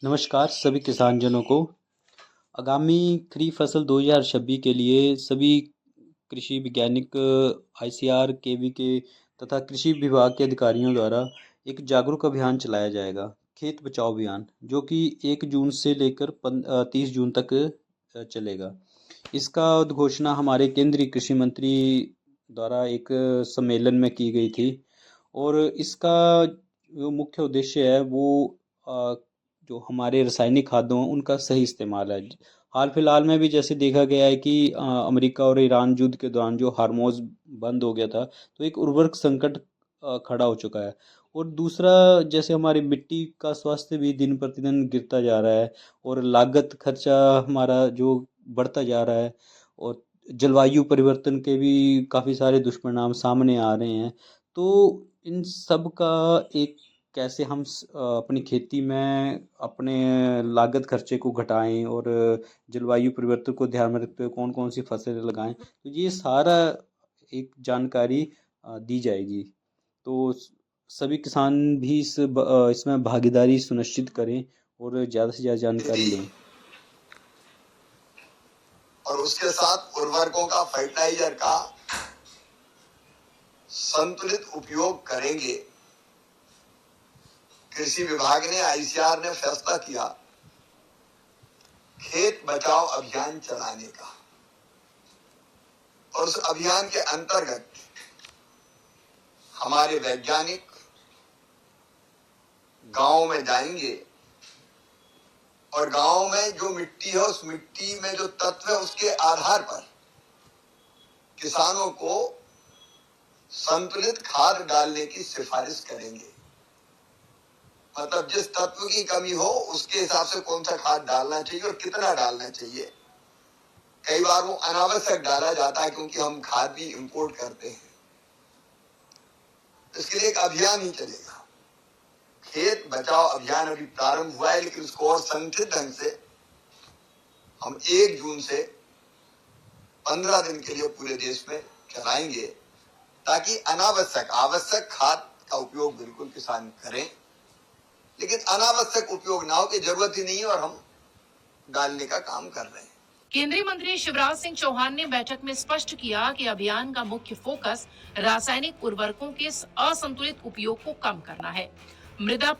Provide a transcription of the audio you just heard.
नमस्कार सभी किसानजनों को। आगामी खरीफ फसल 2026 के लिए सभी कृषि वैज्ञानिक आईसीआर, केवीके तथा कृषि विभाग के अधिकारियों द्वारा एक जागरूक अभियान चलाया जाएगा, खेत बचाओ अभियान, जो कि 1 जून से लेकर 30 जून तक चलेगा। इसका उद्घोषणा हमारे केंद्रीय कृषि मंत्री द्वारा एक सम्मेलन में की गई थी। और इसका जो मुख्य उद्देश्य है वो अ, जो हमारे रासायनिक खादों उनका सही इस्तेमाल है। हाल फिलहाल में भी जैसे देखा गया है कि अमेरिका और ईरान युद्ध के दौरान जो हार्मोज बंद हो गया था, तो एक उर्वरक संकट खड़ा हो चुका है। और दूसरा, जैसे हमारी मिट्टी का स्वास्थ्य भी दिन प्रतिदिन गिरता जा रहा है और लागत खर्चा हमारा जो बढ़ता जा रहा है। और जलवायु परिवर्तन के भी काफ़ी सारे दुष्परिणाम सामने आ रहे हैं। तो इन सब का एक कैसे हम अपनी खेती में अपने लागत खर्चे को घटाएं और जलवायु परिवर्तन को ध्यान में रखते हुए कौन कौन सी फसलें लगाएं, तो ये सारा एक जानकारी दी जाएगी। तो सभी किसान भी इसमें भागीदारी सुनिश्चित करें और ज़्यादा से ज़्यादा जानकारी लें। और उसके साथ उर्वरकों का, फर्टिलाइजर का संतुलित उपयोग करेंगे। कृषि विभाग ने, आईसीआर ने फैसला किया खेत बचाओ अभियान चलाने का। और उस अभियान के अंतर्गत हमारे वैज्ञानिक गांव में जाएंगे और गांव में जो मिट्टी है, उस मिट्टी में जो तत्व है, उसके आधार पर किसानों को संतुलित खाद डालने की सिफारिश करेंगे। मतलब जिस तत्व की कमी हो उसके हिसाब से कौन सा खाद डालना चाहिए और कितना डालना चाहिए। कई बार वो अनावश्यक डाला जाता है क्योंकि हम खाद भी इंपोर्ट करते हैं। इसके लिए एक अभियान ही चलेगा। खेत बचाओ अभियान अभी प्रारंभ हुआ है, लेकिन उसको और संगठित ढंग से हम 1 जून से 15 दिन के लिए पूरे देश में चलाएंगे, ताकि आवश्यक खाद का उपयोग बिल्कुल किसान करें, लेकिन अनावश्यक उपयोग ना हो कि जरूरत ही नहीं है और हम डालने का काम कर रहे हैं। केंद्रीय मंत्री शिवराज सिंह चौहान ने बैठक में स्पष्ट किया कि अभियान का मुख्य फोकस रासायनिक उर्वरकों के असंतुलित उपयोग को कम करना है। मृदा